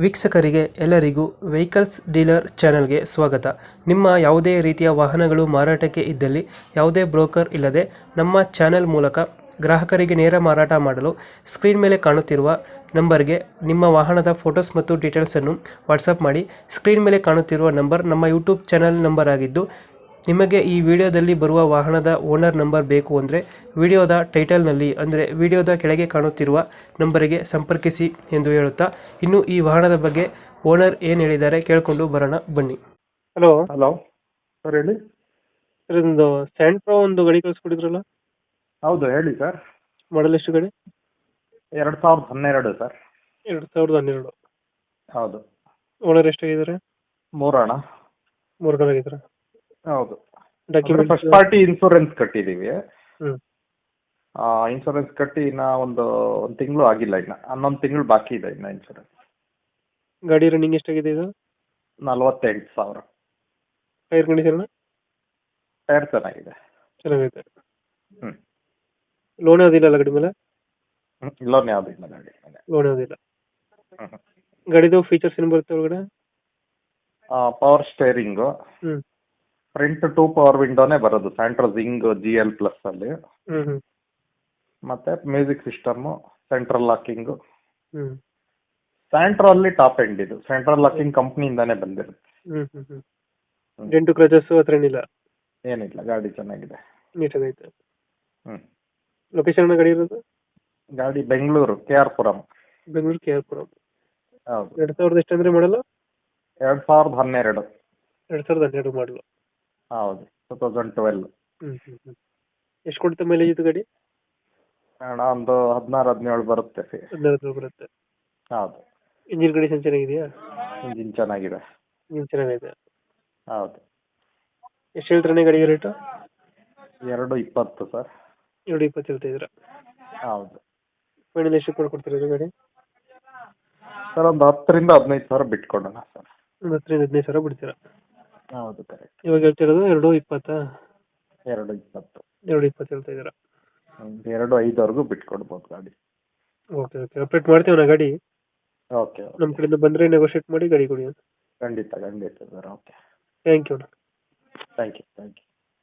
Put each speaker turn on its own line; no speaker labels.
ವೀಕ್ಷಕರಿಗೆ ಎಲ್ಲರಿಗೂ vehicles dealer ಚಾನೆಲ್ಗೆ ಸ್ವಾಗತ. ನಿಮ್ಮ ಯಾವುದೇ ರೀತಿಯ ವಾಹನಗಳು ಮಾರಾಟಕ್ಕೆ ಇದ್ದಲ್ಲಿ ಯಾವುದೇ ಬ್ರೋಕರ್ ಇಲ್ಲದೆ ನಮ್ಮ ಚಾನೆಲ್ ಮೂಲಕ ಗ್ರಾಹಕರಿಗೆ ನೇರ ಮಾರಾಟ ಮಾಡಲು ಸ್ಕ್ರೀನ್ ಮೇಲೆ ಕಾಣುತ್ತಿರುವ ನಂಬರ್ಗೆ ನಿಮ್ಮ ವಾಹನದ ಫೋಟೋಸ್ ಮತ್ತು ಡೀಟೇಲ್ಸನ್ನು ವಾಟ್ಸಪ್ ಮಾಡಿ. ಸ್ಕ್ರೀನ್ ಮೇಲೆ ಕಾಣುತ್ತಿರುವ ನಂಬರ್ ನಮ್ಮ ಯೂಟ್ಯೂಬ್ ಚಾನೆಲ್ ನಂಬರ್ ಆಗಿದ್ದು, ನಿಮಗೆ ಈ ವಿಡಿಯೋದಲ್ಲಿ ಬರುವ ವಾಹನದ ಓನರ್ ನಂಬರ್ ಬೇಕು ಅಂದರೆ ವಿಡಿಯೋದ ಟೈಟಲ್ನಲ್ಲಿ ಅಂದರೆ ವಿಡಿಯೋದ ಕೆಳಗೆ ಕಾಣುತ್ತಿರುವ ನಂಬರಿಗೆ ಸಂಪರ್ಕಿಸಿ ಎಂದು ಹೇಳುತ್ತಾ, ಇನ್ನು ಈ ವಾಹನದ ಬಗ್ಗೆ ಓನರ್ ಏನು ಹೇಳಿದ್ದಾರೆ ಕೇಳಿಕೊಂಡು ಬರೋಣ ಬನ್ನಿ. ಹಲೋ
ಹಲೋ ಸರ್ ಹೇಳಿ.
ಸರ್, ಒಂದು ಸ್ಯಾಂಟ್ರೋ ಒಂದು ಗಾಡಿ ಕಳಿಸ್ಕೊಟ್ಟಿದ್ರಲ್ಲ,
ಹೌದು ಹೇಳಿ ಸರ್.
ಮಾಡಲ್ ಎಷ್ಟು ಗಾಡಿ?
2012 ಸರ್.
2012.
ಹೌದು.
ಓನರ್ ಎಷ್ಟಾಗಿದ್ದಾರೆ?
3 ಅಣ್ಣ.
3 ಜನ ಆಗಿದ್ದಾರೆ.
ಹೌದು.
ಡಾಕ್ಯುಮೆಂಟ್
ಫಸ್ಟ್ ಪಾರ್ಟಿ ಇನ್ಶೂರೆನ್ಸ್ ಕಟ್ಟಿದ್ದೀವಿ.
ಹ್ಮ್
ಇನ್ಶೂರೆನ್ಸ್ ಕಟ್ಟಿ ಇನ್ನ ಒಂದು ತಿಂಗಳು ಆಗಿಲ್ಲ, ಇನ್ನ 11 ತಿಂಗಳು ಬಾಕಿ ಇದೆ ಇನ್ನ ಇನ್ಶೂರೆನ್ಸ್.
ಗಾಡಿ ರನ್ನಿಂಗ್ ಎಷ್ಟಾಗಿದೆ ಇದು?
48,000.
ಟೈರ್ ಕಂಡೀಷನ್
ಟೈರ್ ಚೆನ್ನಾಗಿದೆ.
ಚೆನ್ನಾಗೈತೆ.
ಹ್ಮ್
ಲೋನ್ ಯಾವುದಿಲ್ಲ ಗಾಡಿ ಮೇಲೆ?
ಲೋನ್ ಯಾವ್ದು ಇಲ್ಲ ಗಾಡಿ ಮೇಲೆ.
ಲೋನ್ ಯಾವುದಿಲ್ಲ.
ಹ್ಮ್
ಗಾಡಿದು ಫೀಚರ್ಸ್ ಏನು ಬರುತ್ತೆ ಒಳಗಡೆ?
ಪವರ್ ಸ್ಟೇರಿಂಗ್,
ಹ್ಮ್
ಫ್ರಂಟ್ 2 ಪವರ್ ವಿಂಡೋನೇ ಬರೋದು, ಸ್ಯಾಂಟ್ರೋ ಜಿಂಗ್ GL ಪ್ಲಸ್ ಅಲ್ಲಿ.
ಹ್ಮ್ ಹ್ಮ್
ಮತ್ತೆ ಮ್ಯೂಸಿಕ್ ಸಿಸ್ಟಮ್, ಸೆಂಟ್ರಲ್ ಲಾಕಿಂಗ್.
ಹ್ಮ್
ಸ್ಯಾಂಟ್ರೋ ಅಲ್ಲಿ ಟಾಪ್ ಎಂಡ್ ಇದು, ಸೆಂಟ್ರಲ್ ಲಾಕಿಂಗ್ ಕಂಪ್ನಿಯಿಂದಾನೇ ಬಂದಿರುತ್ತೆ.
ಹ್ಮ್ ಹ್ಮ್ ಹ್ಮ್ ಡೆಂಟು ಕ್ರಚಸ್ ಹತ್ರ ಏನಿಲ್ಲ?
ಏನಿಲ್ಲ, ಗಾಡಿ ಚೆನ್ನಾಗಿದೆ.
ನೀಟಾಗೈತೆ.
ಹ್ಮ್
ಲೊಕೇಶನ್ ಗಾಡಿ ಇರೋದು?
ಗಾಡಿ ಬೆಂಗಳೂರು KR ಪುರಂ.
ಬೆಂಗಳೂರು KR ಪುರಂ.
ಹೌದು.
2000 ಎಷ್ಟು ಅಂದ್ರೆ ಮಾಡಲು?
2012.
2012 ಮಾಡಲು.
ಹೌದು, 2012.
ಹ್ಮ್ ಹ್ಮ್ ಹ್ಮ್ ಎಷ್ಟು ಕೊಡುತ್ತೆ ಮೈಲೇಜ್ ಇದು ಗಾಡಿ?
ಅಣ್ಣ ಒಂದು 16-17 ಬರುತ್ತೆ.
15 ಬರುತ್ತೆ.
ಹೌದು.
ಇಂಜಿನ್ ಕಂಡೀಷನ್ ಚೆನ್ನಾಗಿದೆಯಾ?
ಇಂಜಿನ್ ಚೆನ್ನಾಗಿದೆ.
ಇಂಜಿನ್ ಚೆನ್ನಾಗೈತೆ.
ಹೌದು.
ಎಷ್ಟು ಹೇಳ್ತಾನೆ ಗಾಡಿಗೆ ರೇಟು?
220 ಸರ್.
220 ಹೇಳ್ತಾ ಇದ್ದೀರಾ?
ಹೌದು.
ಫೈನಲ್ ಎಷ್ಟು ಕೊಡ್ತೀರಾ ಇದು ಗಾಡಿ?
ಸರ್ ಒಂದು 10ರಿಂದ 15 ಸಾವಿರ ಬಿಟ್ಕೊಡೋಣ ಸರ್.
ಒಂದು 10ರಿಂದ 15 ಸಾವಿರ ಬಿಡ್ತೀರಾ?
ಹೌದು, ಕರೆಕ್ಟ್.
ಇವಾಗ ಹೇಳ್ತಿರೋದು 220?
220.
220 ಹೇಳ್ತಾ ಇದ್ದೀರಾ?
2.5ವರೆಗೂ ಬಿಟ್ಕೊಡ್ಬೋದು ಗಾಡಿ.
ಓಕೆ ಓಕೆ, ಅಪ್ಡೇಟ್ ಮಾಡ್ತೀವಿ ನಾ ಗಾಡಿ.
ಓಕೆ.
ನಮ್ಮ ಕಡೆಯಿಂದ ಬಂದರೆ ನೆಗೋಷಿಯೇಟ್ ಮಾಡಿ ಗಾಡಿ ಕೊಡಿ.
ಖಂಡಿತ ಖಂಡಿತ sir. Okay.
Thank you.
Thank you.